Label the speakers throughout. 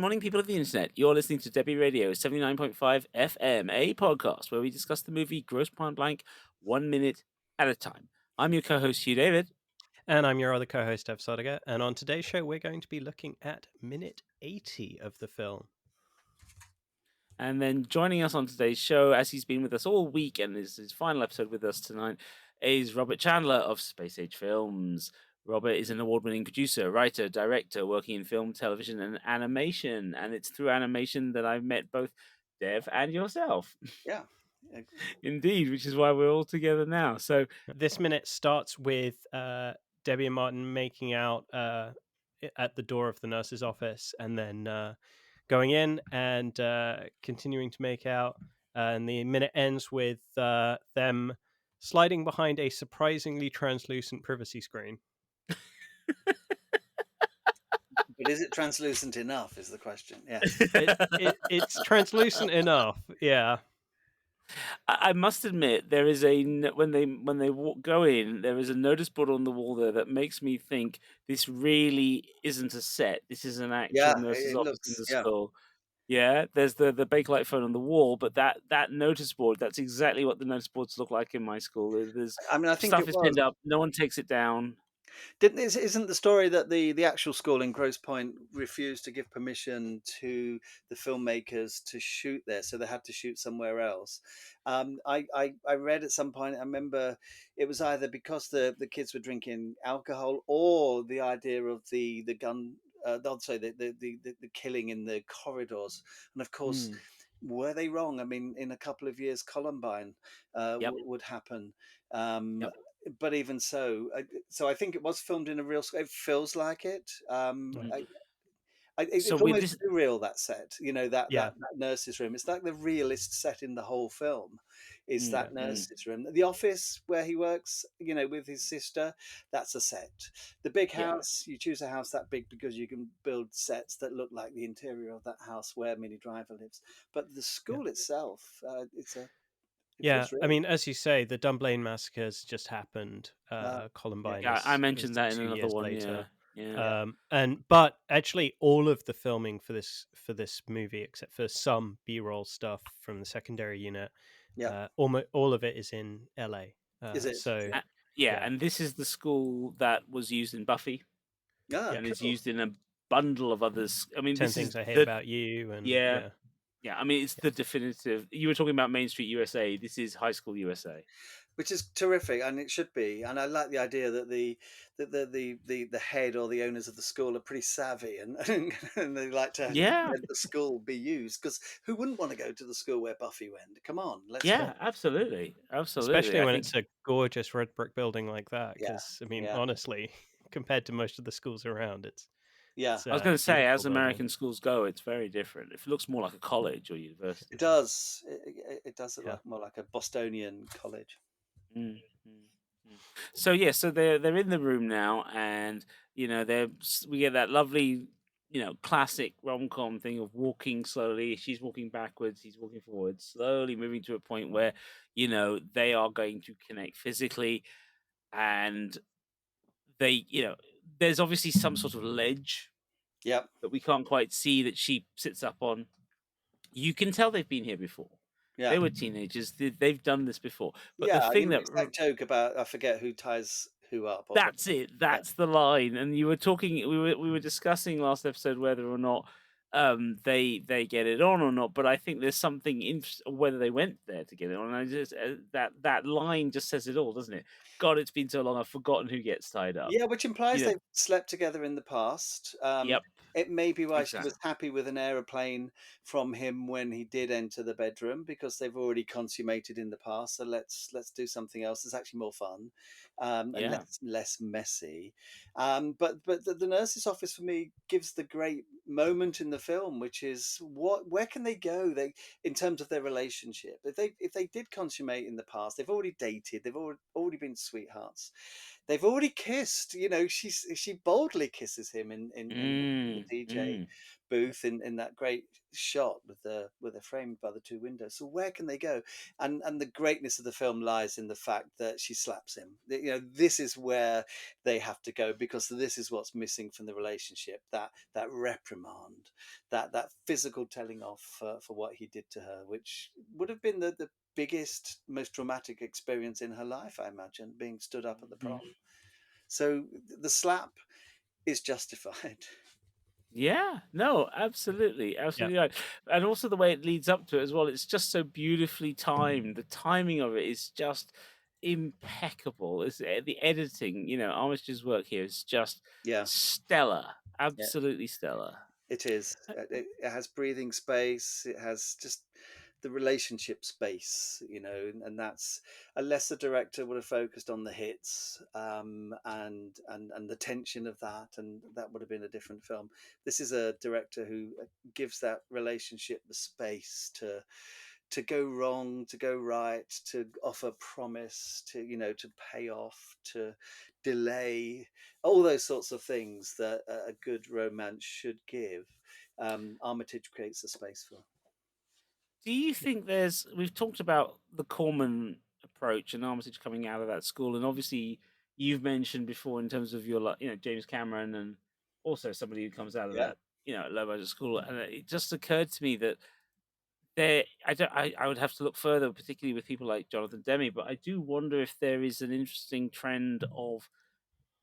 Speaker 1: morning, people of the internet. You're listening to Debi Radio 79.5 FM, a podcast where we discuss the movie Grosse Pointe Blank 1 minute at a time. I'm your co-host, Hugh David.
Speaker 2: And I'm your other co-host, Dev Sodiger. And on today's show, we're going to be looking at minute 80 of the film.
Speaker 1: And then joining us on today's show, as he's been with us all week and is his final episode with us tonight, is Robert Chandler of Space Age Films. Robert is an award-winning producer, writer, director, working in film, television, and animation. And it's through animation that I've met both Dev and yourself.
Speaker 3: Yeah.
Speaker 1: Indeed, which is why we're all together now. So
Speaker 2: this minute starts with Debbie and Martin making out at the door of the nurse's office, and then going in and continuing to make out. And the minute ends with them sliding behind a surprisingly translucent privacy screen.
Speaker 3: But is it translucent enough is the question. Yeah.
Speaker 2: It's translucent enough. Yeah.
Speaker 1: I must admit, there is when they go in, there is a notice board on the wall there that makes me think this really isn't a set. This is an actual nurse's office in the school. Yeah, there's the Bakelite phone on the wall, but that notice board, that's exactly what the notice boards look like in my school.
Speaker 3: I think
Speaker 1: stuff is pinned up, no one takes it down.
Speaker 3: Isn't the story that the actual school in Grosse Pointe refused to give permission to the filmmakers to shoot there, so they had to shoot somewhere else? I read at some point, I remember it was either because the kids were drinking alcohol or the idea of the gun. I'd say the killing in the corridors, and of course, were they wrong? I mean, in a couple of years, Columbine would happen. But even so, I think it was filmed in a real. It feels like it. It's almost surreal, that set. You know, that nurse's room. It's like the realest set in the whole film. Is that nurse's room? The office where he works, you know, with his sister. That's a set. The big house. You choose a house that big because you can build sets that look like the interior of that house where Minnie Driver lives. But the school itself, it's a.
Speaker 2: I mean, as you say, the Dunblane massacres just happened. Columbine.
Speaker 1: Yeah, I mentioned that in another one later. Yeah.
Speaker 2: But actually, all of the filming for this movie, except for some B-roll stuff from the secondary unit, almost all of it is in LA.
Speaker 3: Is it?
Speaker 2: So
Speaker 1: and this is the school that was used in Buffy, and is used in a bundle of others. I mean,
Speaker 2: 10 Things I Hate About You, and
Speaker 1: yeah, I mean, it's the definitive. You were talking about Main Street USA. This is High School USA,
Speaker 3: which is terrific, and it should be. And I like the idea that the head or the owners of the school are pretty savvy, and they like to let the school be used, because who wouldn't want to go to the school where Buffy went? Come on, let's go.
Speaker 1: Absolutely.
Speaker 2: Especially when it's a gorgeous red brick building like that. Because I mean, honestly, compared to most of the schools around, it's.
Speaker 1: Yeah, I was going to say, as American schools go, it's very different. It looks more like a college or university.
Speaker 3: It does. It does look more like a Bostonian college.
Speaker 1: So so they're in the room now, and you know we get that lovely, you know, classic rom-com thing of walking slowly. She's walking backwards, he's walking forwards, slowly moving to a point where, you know, they are going to connect physically, and they, you know. There's obviously some sort of ledge that we can't quite see that she sits up on. You can tell they've been here before. Yeah. They were teenagers. They've done this before. But the thing that
Speaker 3: joke about, I forget who ties who up.
Speaker 1: That's it. That's the line. And you were talking, we were discussing last episode whether or not they get it on or not, but I think there's something in whether they went there to get it on. And I just that line just says it all, doesn't it? God, it's been so long, I've forgotten who gets tied up.
Speaker 3: Yeah, which implies they've slept together in the past. It may be why she was happy with an aeroplane from him when he did enter the bedroom, because they've already consummated in the past. So let's do something else. It's actually more fun and less messy. But the nurse's office for me gives the great moment in the film, which is where can they go? In terms of their relationship, if they did consummate in the past, they've already dated, they've already been sweethearts. They've already kissed, you know. She boldly kisses him in the DJ, booth in that great shot with the framed by the two windows. So where can they go? And the greatness of the film lies in the fact that she slaps him. You know, this is where they have to go, because this is what's missing from the relationship, that reprimand, that physical telling off for what he did to her, which would have been the biggest, most traumatic experience in her life, I imagine, being stood up at the
Speaker 1: Mhm.
Speaker 3: prom. So the slap is justified.
Speaker 1: Yeah, no, absolutely,
Speaker 2: Yeah.
Speaker 1: absolutely right. And also the way it leads up to it as well, it's just so beautifully timed. The timing of it is just impeccable. It's the editing, Armistage's work here is just
Speaker 3: Yeah,
Speaker 1: stellar,
Speaker 3: yeah,
Speaker 1: absolutely stellar.
Speaker 3: it is. It has breathing space. It has just the relationship space, and that's a lesser director would have focused on the hits, and the tension of that, and that would have been a different film. This is a director who gives that relationship the space to go wrong, to go right, to offer promise, to pay off, to delay, all those sorts of things that a good romance should give. Armitage creates the space for.
Speaker 1: Do you think we've talked about the Corman approach and Armitage coming out of that school, and obviously you've mentioned before in terms of your, James Cameron, and also somebody who comes out of
Speaker 3: Yeah,
Speaker 1: that, low budget school, and it just occurred to me that I would have to look further, particularly with people like Jonathan Demme, but I do wonder if there is an interesting trend of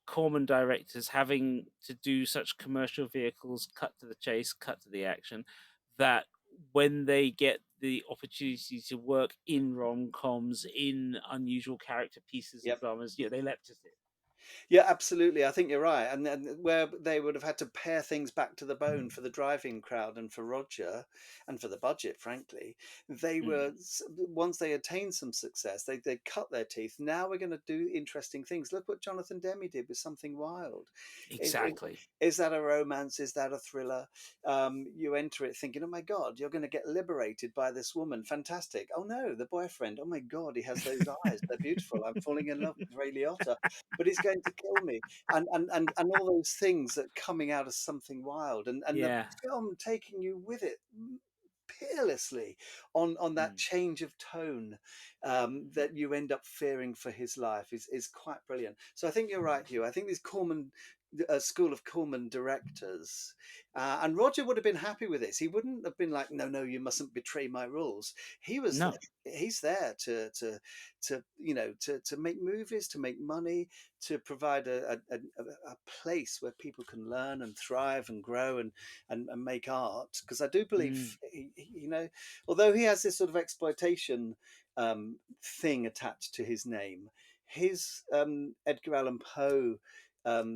Speaker 1: Corman directors having to do such commercial vehicles, cut to the chase, cut to the action, that when they get the opportunity to work in rom-coms, in unusual character pieces and
Speaker 3: yep.
Speaker 1: dramas, they leapt at it.
Speaker 3: Yeah, absolutely. I think you're right. And then where they would have had to pare things back to the bone for the driving crowd and for Roger and for the budget, frankly, they
Speaker 1: Mm,
Speaker 3: were, once they attained some success, they cut their teeth. Now we're going to do interesting things. Look what Jonathan Demme did with Something Wild. Is,
Speaker 1: exactly.
Speaker 3: is that a romance? Is that a thriller? You enter it thinking, oh my God, you're going to get liberated by this woman. Fantastic. Oh no, the boyfriend. Oh my God, he has those eyes. They're beautiful. I'm falling in love with Ray Liotta, but he's going to kill me, and all those things that coming out of Something Wild, and the
Speaker 1: Yeah.
Speaker 3: film taking you with it peerlessly on that
Speaker 1: Mm,
Speaker 3: change of tone, that you end up fearing for his life is quite brilliant. So I think you're right, Hugh. I think these Corman, a school of Corman directors, and Roger would have been happy with this. He wouldn't have been like, no, no, you mustn't betray my rules. He was there.
Speaker 1: no.
Speaker 3: He's there to make movies, to make money, to provide a place where people can learn and thrive and grow and make art. Because I do believe,
Speaker 1: Mm,
Speaker 3: although he has this sort of exploitation thing attached to his name, his Edgar Allan Poe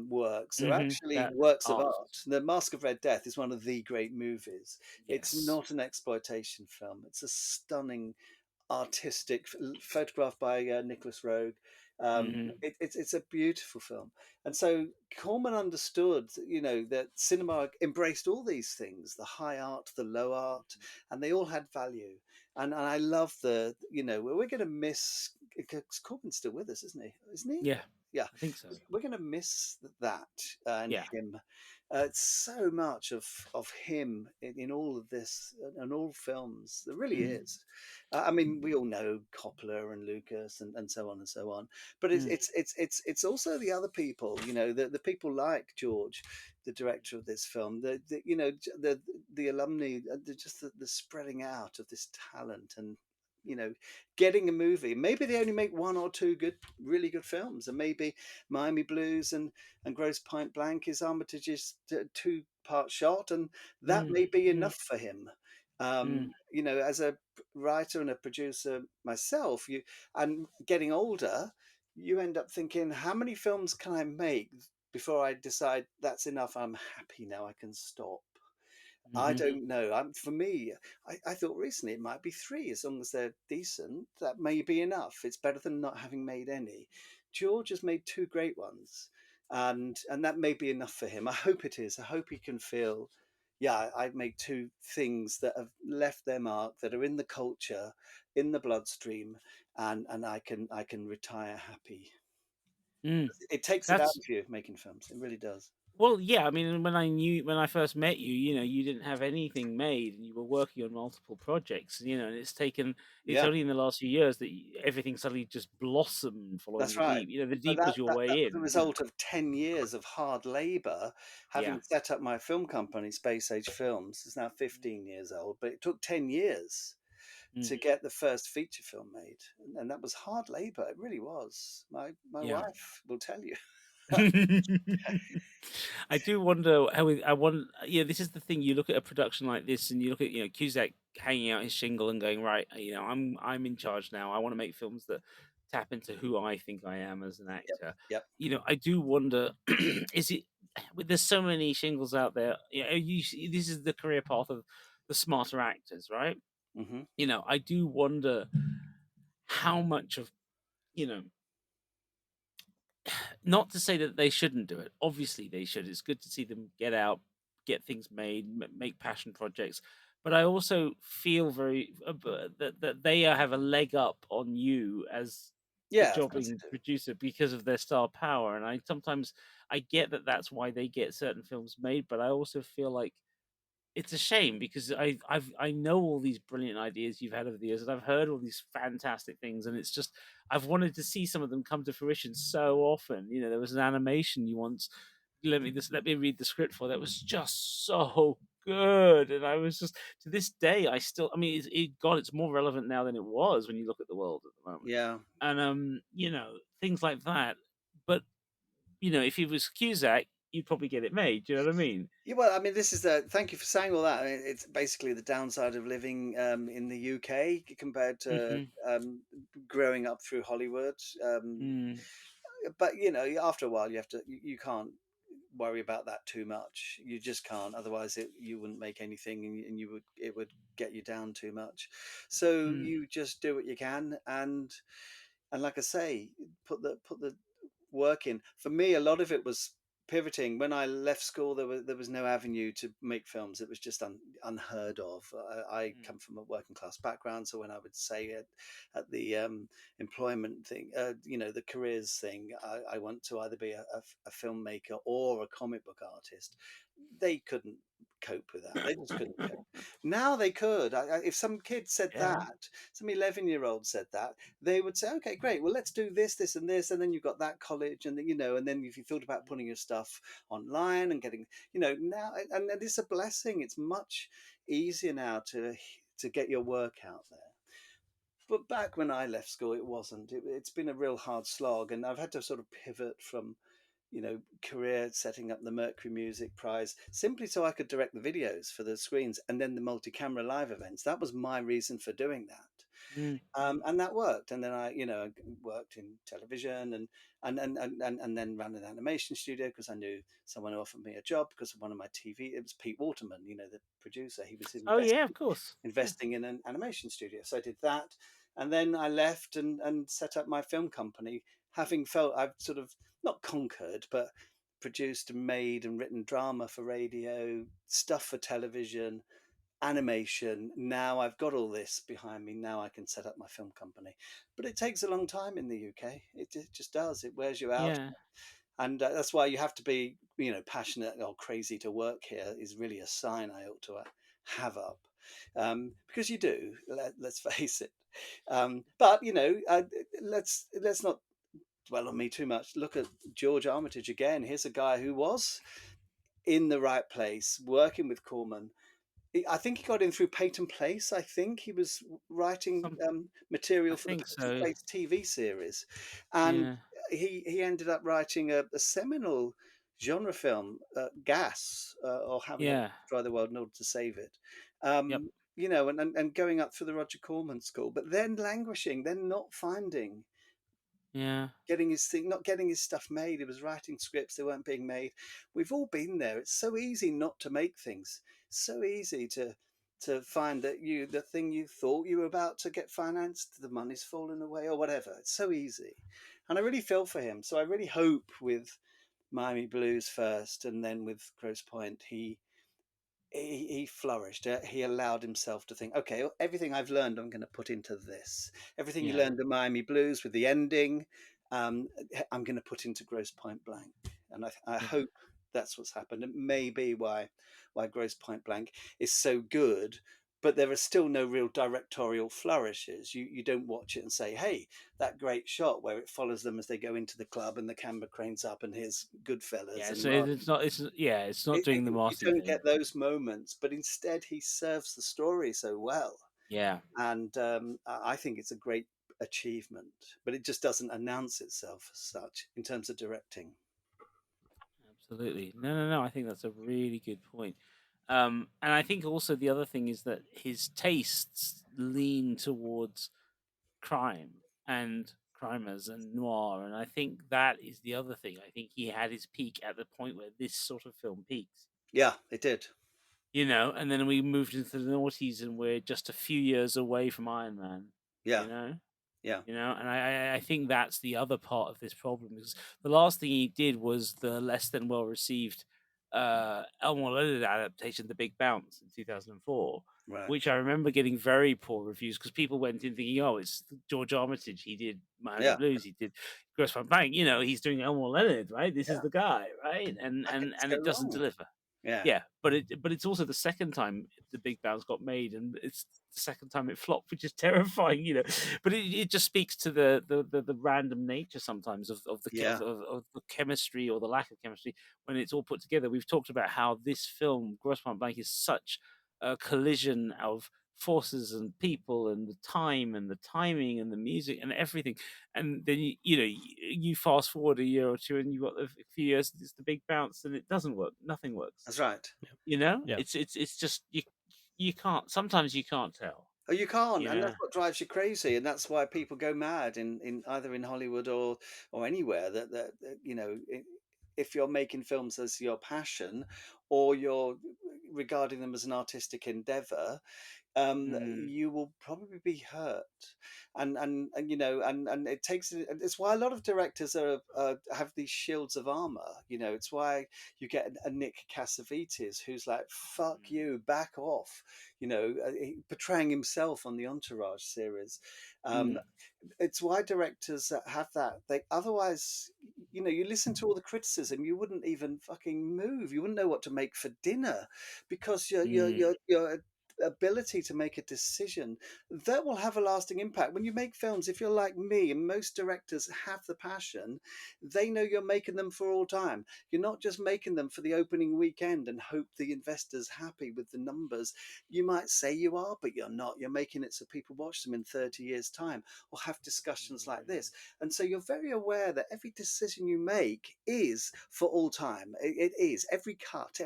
Speaker 3: works are actually
Speaker 1: that
Speaker 3: works of
Speaker 1: art.
Speaker 3: art. The Mask of Red Death is one of the great movies. It's
Speaker 1: Yes.
Speaker 3: not an exploitation film. It's a stunning artistic photographed by Nicholas Roeg.
Speaker 1: Hmm.
Speaker 3: It's a beautiful film, and so Corman understood, that cinema embraced all these things: the high art, the low art, and they all had value. And I love we're going to miss, because Corman's still with us, isn't he? Isn't he?
Speaker 1: Yeah,
Speaker 3: Yeah,
Speaker 1: I think so.
Speaker 3: we're going to miss that, and
Speaker 1: Yeah.
Speaker 3: him. So much of him in all of this and all films. There really
Speaker 1: Mm,
Speaker 3: is. I mean, we all know Coppola and Lucas and so on and so on. But it's
Speaker 1: mm,
Speaker 3: it's it's it's it's also the other people. The people like George, the director of this film. The alumni. Just the spreading out of this talent, and you know getting a movie. Maybe they only make one or two really good films, and maybe Miami Blues and Grosse Pointe Blank is Armitage's two-part shot, and that
Speaker 1: mm,
Speaker 3: may be
Speaker 1: mm,
Speaker 3: enough for him.
Speaker 1: mm,
Speaker 3: As a writer and a producer myself, and getting older, you end up thinking, how many films can I make before I decide that's enough? I'm happy now. I can stop. I
Speaker 1: mhm.
Speaker 3: don't know. For me, I thought recently it might be three, as long as they're decent. That may be enough. It's better than not having made any. George has made two great ones, and that may be enough for him. I hope it is. I hope he can feel, yeah, I've made two things that have left their mark, that are in the culture, in the bloodstream, and I can retire happy.
Speaker 1: Mm.
Speaker 3: It takes it out
Speaker 1: That's
Speaker 3: of you making films. It really does.
Speaker 1: Well, yeah, I mean, when I first met you, you didn't have anything made, and you were working on multiple projects, and it's
Speaker 3: Yeah,
Speaker 1: only in the last few years that everything suddenly just blossomed following
Speaker 3: that's
Speaker 1: the
Speaker 3: right.
Speaker 1: Deep. The
Speaker 3: But
Speaker 1: Deep was your
Speaker 3: that
Speaker 1: way
Speaker 3: was a
Speaker 1: in.
Speaker 3: result of 10 years of hard labor,
Speaker 1: Yeah.
Speaker 3: having set up my film company, Space Age Films. It's now 15 years old, but it took 10 years
Speaker 1: Mm.
Speaker 3: to get the first feature film made, and that was hard labor. It really was. My
Speaker 1: Yeah.
Speaker 3: wife will tell you.
Speaker 1: I do wonder how I want. Yeah, this is the thing. You look at a production like this, and you look at Cusack hanging out his shingle and going, right. I'm in charge now. I want to make films that tap into who I think I am as an
Speaker 3: Yep,
Speaker 1: actor.
Speaker 3: yep.
Speaker 1: I do wonder. Is it? There's so many shingles out there. This is the career path of the smarter actors, right?
Speaker 3: Hmm.
Speaker 1: I do wonder how much of you know not to say that they shouldn't do it. Obviously, they should. It's good to see them get out, get things made, make passion projects. But I also feel very that they have a leg up on you as the
Speaker 3: Yeah, of course
Speaker 1: jobbing
Speaker 3: they do.
Speaker 1: producer because of their star power. And I get that that's why they get certain films made. But I also feel like it's a shame because I know all these brilliant ideas you've had over the years, and I've heard all these fantastic things, and it's just I've wanted to see some of them come to fruition so often. There was an animation you once let me read the script for that was just so good, and I was just to this day I mean God, it's more relevant now than it was when you look at the world at the moment,
Speaker 3: Yeah.
Speaker 1: and things like that. But if it was Cusack, you'd probably get it made. Do you know what I mean?
Speaker 3: Yeah, well, I mean, this is the. Thank you for saying all that. I mean, it's basically the downside of living in the UK compared to
Speaker 1: Hmm.
Speaker 3: growing up through Hollywood.
Speaker 1: Mm,
Speaker 3: But after a while, you can't worry about that too much. You just can't. Otherwise, you wouldn't make anything, and it would get you down too much. So
Speaker 1: mm.
Speaker 3: you just do what you can, and like I say, put the work in. For me, a lot of it was pivoting. When I left school, there was no avenue to make films. It was just unheard of. I
Speaker 1: Mm,
Speaker 3: come from a working class background, so when I would say at the employment thing, the careers thing, I want to either be a filmmaker or a comic book artist. They couldn't cope with that. They just couldn't cope. Now they could. If some kid said
Speaker 1: yeah.
Speaker 3: that, some 11-year-old said that, they would say, okay, great. Well, let's do this, this, and this, and then you've got that college, and then and then if you thought about putting your stuff online and getting, now, and it's a blessing. It's much easier now to get your work out there. But back when I left school, it wasn't. It's been a real hard slog, and I've had to sort of pivot from career setting up the Mercury Music Prize simply so I could direct the videos for the screens and then the multi-camera live events. That was my reason for doing that.
Speaker 1: Mm,
Speaker 3: And that worked. And then I worked in television and then ran an animation studio because I knew someone offered me a job because of one of my TV. It was Pete Waterman, the producer. He was
Speaker 1: oh yeah, of course. Yeah.
Speaker 3: investing in an animation studio. So I did that, and then I left and set up my film company, having felt I've sort of not conquered, but produced and made and written drama for radio, stuff for television, animation. Now I've got all this behind me. Now I can set up my film company. But it takes a long time in the UK. It just does. It wears you out.
Speaker 1: Yeah.
Speaker 3: And that's why you have to be, passionate or crazy to work here is really a sign I ought to have up. Because you do, let's face it. But, let's not dwell on me too much. Look at George Armitage again. Here's a guy who was in the right place, working with Corman. I think he got in through Peyton Place. I think he was writing
Speaker 1: Some I
Speaker 3: material for the
Speaker 1: think
Speaker 3: Peyton
Speaker 1: so.
Speaker 3: Place TV series, and
Speaker 1: Yeah.
Speaker 3: he ended up writing a seminal genre film, Gas, or How We Had to
Speaker 1: Yeah.
Speaker 3: Destroy the World in Order to Save It.
Speaker 1: Yep.
Speaker 3: And going up through the Roger Corman school, but then languishing, then not finding
Speaker 1: Yeah.
Speaker 3: getting his thing, not getting his stuff made. He was writing scripts, they weren't being made. We've all been there. It's so easy not to make things. So easy to find that the thing you thought you were about to get financed, the money's fallen away or whatever. It's so easy. And I really feel for him. So I really hope with Miami Blues first and then with Grosse Pointe, he flourished. He allowed himself to think, okay, everything I've learned, I'm going to put into this. Everything he
Speaker 1: Yeah.
Speaker 3: learned at Miami Blues with the ending, I'm going to put into Grosse Pointe Blank. And I
Speaker 1: Yeah.
Speaker 3: hope That's what's happened. It may be why Grosse Pointe Blank is so good, but there are still no real directorial flourishes. You don't watch it and say, "Hey, that great shot where it follows them as they go into the club and the camera cranes up and here's Goodfellas
Speaker 1: Yeah,
Speaker 3: and
Speaker 1: so
Speaker 3: Martin."
Speaker 1: it's not. It's yeah, it's not doing the
Speaker 3: You
Speaker 1: Marty
Speaker 3: don't
Speaker 1: thing.
Speaker 3: get those moments, but instead he serves the story so well,
Speaker 1: Yeah,
Speaker 3: and I think it's a great achievement. But it just doesn't announce itself as such in terms of directing.
Speaker 1: absolutely. No, no, no. I think that's a really good point. And I think also the other thing is that his tastes lean towards crime and crimers and noir, and I think that is the other thing. I think he had his peak at the point where this sort of film peaks.
Speaker 3: Yeah, it did.
Speaker 1: And then we moved into the noughties, and we're just a few years away from Iron Man.
Speaker 3: Yeah,
Speaker 1: You know,
Speaker 3: yeah,
Speaker 1: and I think that's the other part of this problem, because the last thing he did was the less than well received Elmore Leonard adaptation, The Big Bounce, in 2004,
Speaker 3: right.
Speaker 1: which I remember getting very poor reviews because people went in thinking, oh, it's George Armitage. He did Miami
Speaker 3: Yeah,
Speaker 1: Blues. He did Grosse Pointe Blank. He's doing Elmore Leonard, right? This is
Speaker 3: yeah.
Speaker 1: the guy, right? And
Speaker 3: How can
Speaker 1: and
Speaker 3: this
Speaker 1: and
Speaker 3: go
Speaker 1: it doesn't
Speaker 3: wrong?
Speaker 1: deliver.
Speaker 3: Yeah,
Speaker 1: Yeah, but it's also the second time The Big Bounce got made, and it's the second time it flopped, which is terrifying. But it just speaks to the random nature sometimes of
Speaker 3: yeah.
Speaker 1: of the chemistry or the lack of chemistry when it's all put together. We've talked about how this film, Grosse Pointe Blank, is such a collision of forces and people and the time and the timing and the music and everything. And then you fast forward a year or two and you've got a few years, it's The Big Bounce, and it doesn't work. Nothing works.
Speaker 3: That's right.
Speaker 2: Yeah.
Speaker 1: It's just you can't. Sometimes you can't tell.
Speaker 3: Oh, you can't,
Speaker 1: You
Speaker 3: and
Speaker 1: know.
Speaker 3: that's what drives you crazy, and that's why people go mad in either in Hollywood or anywhere. That if you're making films as your passion, or you're regarding them as an artistic endeavor,
Speaker 1: Mm,
Speaker 3: you will probably be hurt, and it takes. It's why a lot of directors have these shields of armor. It's why you get a Nick Cassavetes who's like, "Fuck
Speaker 1: mm,
Speaker 3: you, back off," portraying himself on the Entourage series. Um,
Speaker 1: mm,
Speaker 3: it's why directors that have that, they otherwise, you listen to all the criticism, you wouldn't even fucking move, you wouldn't know what to make for dinner, because
Speaker 1: mm,
Speaker 3: your ability to make a decision that will have a lasting impact when you make films. If you're like me, and most directors have the passion, they know you're making them for all time. You're not just making them for the opening weekend and hope the investor's happy with the numbers. You might say you are, but you're not. You're making it so people watch them in 30 years time or have discussions like
Speaker 1: mm,
Speaker 3: this. And so you're very aware that every decision you make is for all time. It is every cut,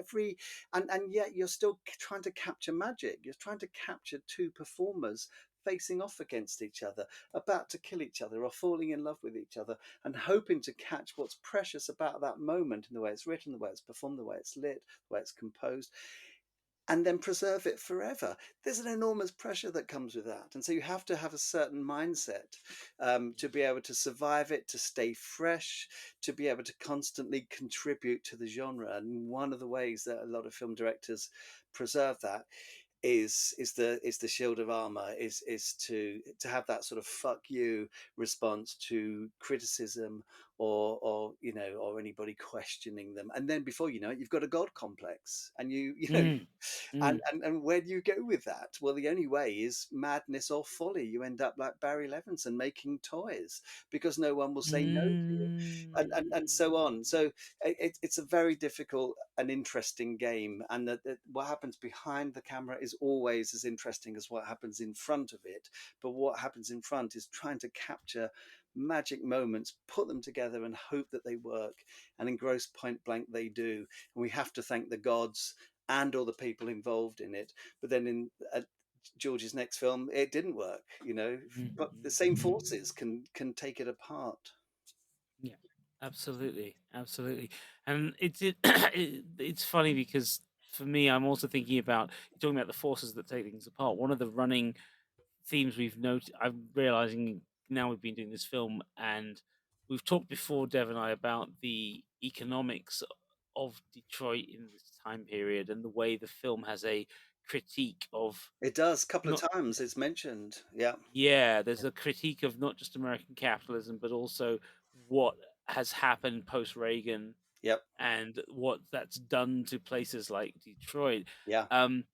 Speaker 3: and yet you're still trying to capture magic. You're trying to capture two performers facing off against each other, about to kill each other or falling in love with each other, and hoping to catch what's precious about that moment in the way it's written, the way it's performed, the way it's lit, the way it's composed, and then preserve it forever. There's an enormous pressure that comes with that. And so you have to have a certain mindset to be able to survive it, to stay fresh, to be able to constantly contribute to the genre. And one of the ways that a lot of film directors preserve that is the shield of armor, is to have that sort of "fuck you" response to criticism, or anybody questioning them, and then before you know it, you've got a god complex, and
Speaker 1: mm,
Speaker 3: and,
Speaker 1: mm,
Speaker 3: and where do you go with that? Well, the only way is madness or folly. You end up like Barry Levinson making toys because no one will say no to you, and so
Speaker 1: mm.
Speaker 3: on. So it's a very difficult and interesting game, and that what happens behind the camera is always as interesting as what happens in front of it. But what happens in front is trying to capture magic moments, put them together, and hope that they work. And in Grosse Pointe Blank, they do. And we have to thank the gods and all the people involved in it. But then in George's next film, it didn't work,
Speaker 1: Mm,
Speaker 3: but the
Speaker 1: mm.
Speaker 3: same forces can take it apart.
Speaker 1: Yeah, absolutely, absolutely. And it's funny because for me, I'm also thinking about you're talking about the forces that take things apart. One of the running themes we've noted, I'm realizing now we've been doing this film, and we've talked before, Dev and I, about the economics of Detroit in this time period and the way the film has a critique of
Speaker 3: It does. A couple of
Speaker 1: not
Speaker 3: times it's mentioned. Yeah.
Speaker 1: yeah, there's a critique of not just American capitalism, but also what has happened post Reagan
Speaker 3: Yep.
Speaker 1: and what that's done to places like Detroit.
Speaker 3: Yeah.
Speaker 1: Um,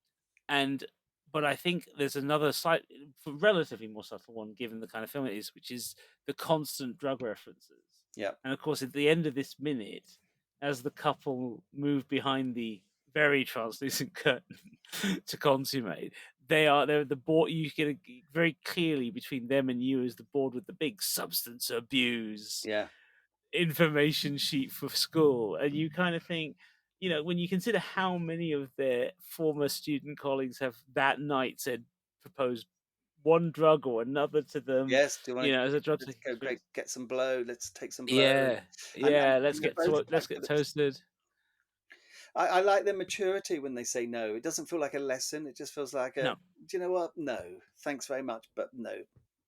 Speaker 1: and but I think there's another slight, relatively more subtle one, given the kind of film it is, which is the constant drug references.
Speaker 3: Yep.
Speaker 1: And of course, at the end of this minute, as the couple move behind the very translucent curtain to consummate, they're the board. You get very clearly between them and you as the board with the big substance abuse
Speaker 3: Yeah.
Speaker 1: information sheet for school, and you kind of think, when you consider how many of their former student colleagues have that night said, proposed one drug or another to them,
Speaker 3: Yes. Do you want to
Speaker 1: as a drug
Speaker 3: let's go
Speaker 1: substitute.
Speaker 3: get some blow? Let's take some blow.
Speaker 1: Yeah,
Speaker 3: And
Speaker 1: yeah. Let's
Speaker 3: they're
Speaker 1: get
Speaker 3: both
Speaker 1: to
Speaker 3: quite
Speaker 1: let's get
Speaker 3: good at.
Speaker 1: toasted.
Speaker 3: I like their maturity when they say no. It doesn't feel like a lesson. It just feels like a,
Speaker 1: No,
Speaker 3: do you know what? No, thanks very much, but no,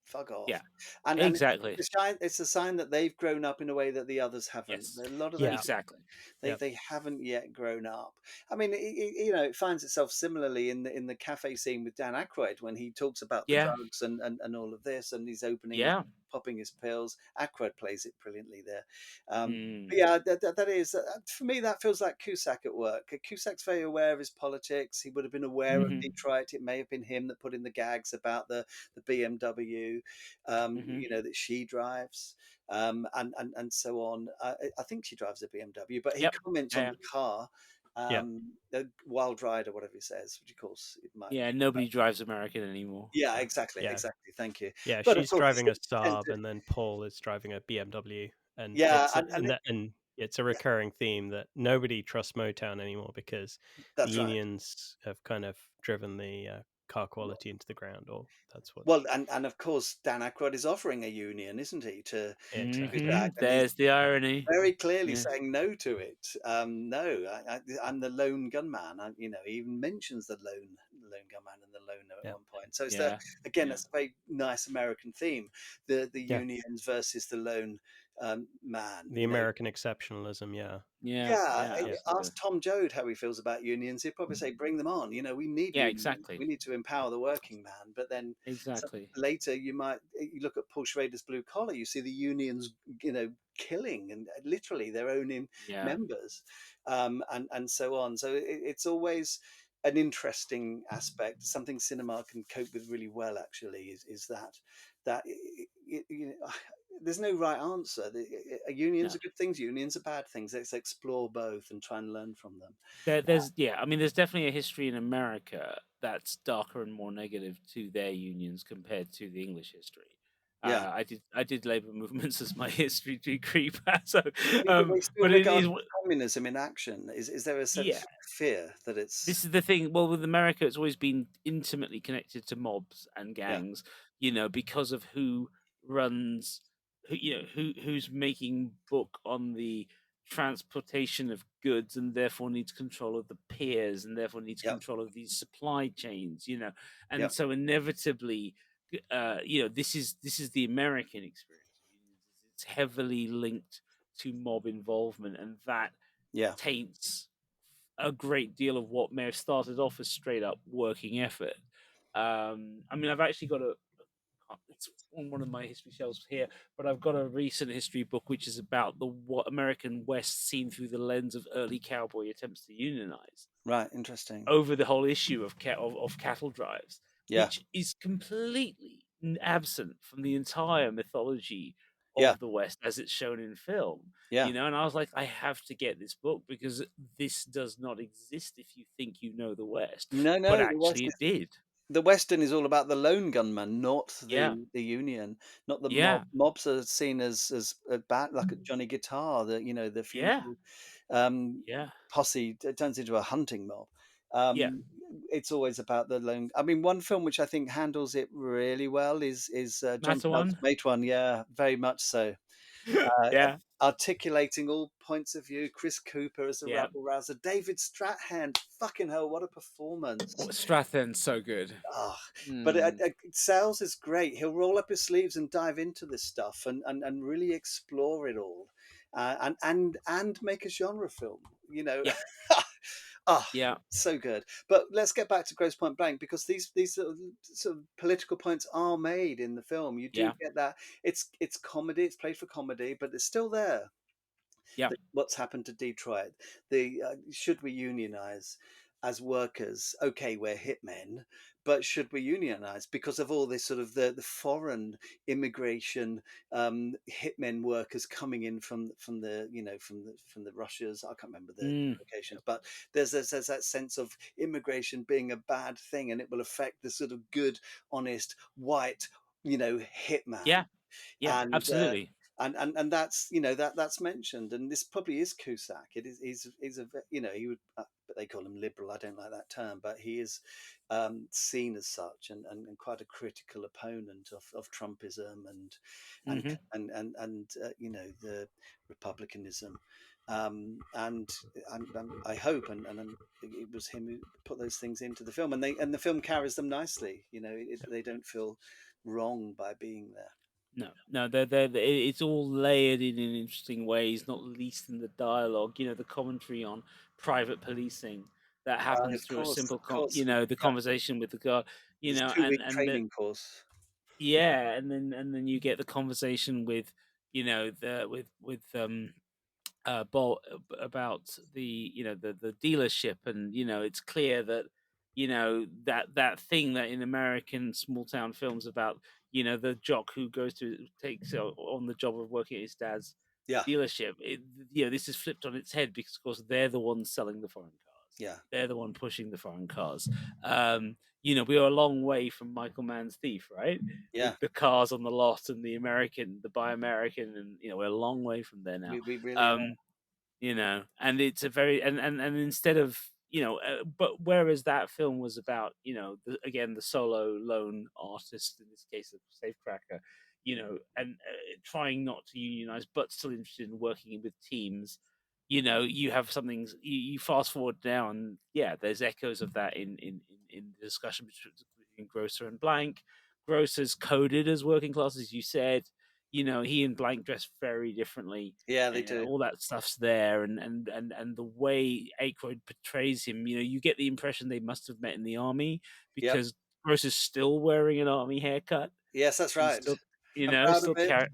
Speaker 3: fuck
Speaker 1: yeah,
Speaker 3: off. And
Speaker 1: exactly.
Speaker 3: it's a sign that they've grown up in a way that the others haven't.
Speaker 1: Yes,
Speaker 3: A lot of those
Speaker 2: Yeah.
Speaker 1: exactly.
Speaker 2: Yep.
Speaker 3: they haven't yet grown up. I mean, it finds itself similarly in the cafe scene with Dan Aykroyd when he talks about the
Speaker 1: Yeah,
Speaker 3: drugs and all of this, and he's opening his
Speaker 1: yeah.
Speaker 3: popping his pills. Aykroyd plays it brilliantly there. But
Speaker 1: Mm.
Speaker 3: yeah, that is for me. That feels like Cusack at work. Cusack's very aware of his politics. He would have been aware of
Speaker 1: Hmm.
Speaker 3: Detroit. It may have been him that put in the gags about the BMW,
Speaker 1: Hmm.
Speaker 3: that she drives, and so on. I think she drives a BMW, but he
Speaker 1: Yep.
Speaker 3: comments on
Speaker 1: Yeah,
Speaker 3: the car,
Speaker 2: Yeah.
Speaker 3: the Wild Ride or whatever he says, which of course it might.
Speaker 1: yeah. Nobody drives American anymore.
Speaker 3: Yeah,
Speaker 1: So.
Speaker 3: exactly,
Speaker 2: Yeah.
Speaker 3: exactly. Thank you.
Speaker 2: Yeah.
Speaker 3: But of
Speaker 2: She's
Speaker 3: course,
Speaker 2: driving a
Speaker 3: he tends
Speaker 2: Saab,
Speaker 3: to,
Speaker 2: and then Paul is driving a BMW, and
Speaker 3: yeah,
Speaker 2: and it's a recurring theme that nobody trusts Motown anymore because the
Speaker 3: that's right.
Speaker 2: unions have kind of driven the car quality into the ground. Or that's what.
Speaker 3: Well, and of course, Dan Aykroyd is offering a union, isn't he, to
Speaker 2: Exactly.
Speaker 3: Cusack, and he's
Speaker 1: There's the irony.
Speaker 3: very clearly
Speaker 1: Yeah.
Speaker 3: saying no to it. No, I'm the lone gunman. He even mentions the lone gunman and the loner at
Speaker 2: Yeah.
Speaker 3: one point. So it's
Speaker 1: Yeah.
Speaker 3: again,
Speaker 1: Yeah.
Speaker 3: that's a very nice American theme. The
Speaker 2: Yeah.
Speaker 3: unions versus the lone man.
Speaker 2: The American exceptionalism. Yeah.
Speaker 1: Yeah.
Speaker 3: Yeah,
Speaker 1: Yeah. Absolutely.
Speaker 3: ask Tom Joad how he feels about unions. He'd probably say, "Bring them on." We need
Speaker 1: Yeah.
Speaker 3: unions.
Speaker 1: Exactly.
Speaker 3: We need to empower the working man. But then
Speaker 1: Exactly.
Speaker 3: later, you look at Paul Schrader's Blue Collar. You see the unions, killing and literally their own
Speaker 1: Yeah.
Speaker 3: members, and so on. So it's always an interesting aspect. Something cinema can cope with really well. Actually, is that there's no right answer. Unions
Speaker 1: No.
Speaker 3: are good things. Unions are bad things. Let's explore both and try and learn from them.
Speaker 1: There's yeah. I mean, there's definitely a history in America that's darker and more negative to their unions compared to the English history.
Speaker 3: Yeah,
Speaker 1: I did labor movements as my history degree path. So,
Speaker 3: yeah, but they still
Speaker 1: but it
Speaker 3: regard
Speaker 1: is
Speaker 3: communism in action. Is there a sense
Speaker 1: yeah.
Speaker 3: of fear that it's
Speaker 1: This is the thing. Well, with America, it's always been intimately connected to mobs and
Speaker 3: yeah,
Speaker 1: gangs, because of who runs, who's making book on the transportation of goods, and therefore needs control of the peers, and therefore needs
Speaker 3: yeah,
Speaker 1: control of these supply chains,
Speaker 3: yeah,
Speaker 1: and so inevitably, this is the American experience. It's heavily linked to mob involvement, and that
Speaker 3: yeah.
Speaker 1: taints a great deal of what may have started off as straight up working effort. I mean, I've actually got it's on one of my history shelves here, but I've got a recent history book which is about the what American West seen through the lens of early cowboy attempts to unionize
Speaker 3: Right, interesting.
Speaker 1: over the whole issue of cattle drives,
Speaker 3: Yeah,
Speaker 1: which is completely absent from the entire mythology
Speaker 3: yeah,
Speaker 1: of the West as it's shown in film.
Speaker 3: yeah.
Speaker 1: And I was like, I have to get this book because this does not exist if you think you know the West,
Speaker 3: No,
Speaker 1: but
Speaker 3: no.
Speaker 1: actually it did.
Speaker 3: The Western is all about the lone gunman, not
Speaker 1: Yeah,
Speaker 3: the union, not the mob.
Speaker 1: yeah,
Speaker 3: Mobs are seen as bad, like at Johnny Guitar, the
Speaker 1: yeah,
Speaker 3: funeral um,
Speaker 1: yeah,
Speaker 3: posse turns into a hunting mob.
Speaker 1: yeah.
Speaker 3: It's always about the lone. I mean, one film which I think handles it really well is John
Speaker 1: Matter
Speaker 3: Fowl's
Speaker 1: one.
Speaker 3: Mate One. Yeah, very much so. Uh,
Speaker 1: Yeah,
Speaker 3: Articulating all points of view. Chris Cooper as the
Speaker 1: yeah.
Speaker 3: rabble rouser. David Strathairn. Fucking hell, what a performance!
Speaker 1: Strathen's so good.
Speaker 3: Ah, but
Speaker 1: Mm,
Speaker 3: Sales is great. He'll roll up his sleeves and dive into this stuff and really explore it all, and make a genre film.
Speaker 1: yeah,
Speaker 3: Ah,
Speaker 1: yeah,
Speaker 3: so good. But let's get back to Grosse Pointe Blank because these sort of political points are made in the film. You do
Speaker 1: yeah.
Speaker 3: get that. It's comedy. It's played for comedy, but it's still there.
Speaker 1: Yeah.
Speaker 3: What's happened to Detroit? The should we unionize as workers? Okay, we're hitmen, but should we unionize because of all this sort of the foreign immigration hitmen workers coming in from the from the Russias? I can't remember the
Speaker 1: Mm.
Speaker 3: locations, but there's that sense of immigration being a bad thing, and it will affect the sort of good, honest, white, hitman.
Speaker 1: Yeah. Yeah.
Speaker 3: and uh,
Speaker 1: Absolutely.
Speaker 3: and that's that's mentioned, and this probably is Cusack. It is he's a he would, but they call him liberal. I don't like that term, but he is seen as such, and quite a critical opponent of Trumpism and
Speaker 1: Hmm.
Speaker 3: the republicanism. And I hope, and it was him who put those things into the film, and the film carries them nicely. They don't feel wrong by being there.
Speaker 1: No, no, it's all layered in interesting ways, not least in the dialogue. The commentary on private policing that happens
Speaker 3: Of
Speaker 1: through a
Speaker 3: course,
Speaker 1: simple,
Speaker 3: of course.
Speaker 1: the
Speaker 3: Yeah,
Speaker 1: conversation with the guard.
Speaker 3: this
Speaker 1: And
Speaker 3: 2 week training course.
Speaker 1: yeah, and then you get the conversation with, the with Bob about the dealership, and it's clear that that thing that in American small town films about the jock who goes to takes on the job of working at his dad's
Speaker 3: Yeah,
Speaker 1: dealership. This is flipped on its head because of course they're the ones selling the foreign cars.
Speaker 3: yeah,
Speaker 1: They're the one pushing the foreign cars. We are a long way from Michael Mann's Thief, right? With
Speaker 3: yeah.
Speaker 1: the cars on the lot and the Buy American, and we're a long way from there now.
Speaker 3: We really are.
Speaker 1: Um, and it's a very and instead of but whereas that film was about again the solo lone artist, in this case of safecracker, and trying not to unionize but still interested in working with teams. You have something, you fast forward now, and yeah, there's echoes of that in the discussion between Grosser and Blank. Grosser's coded as working class, as you said. He and Blank dress very differently,
Speaker 3: Yeah, they
Speaker 1: and
Speaker 3: do.
Speaker 1: all that stuff's there, and the way Aykroyd portrays him, you get the impression they must have met in the army,
Speaker 3: Yep.
Speaker 1: because Gross is still wearing an army haircut
Speaker 3: Yes, that's
Speaker 1: and
Speaker 3: right.
Speaker 1: still,
Speaker 3: I'm proud of
Speaker 1: still
Speaker 3: it.
Speaker 1: carry.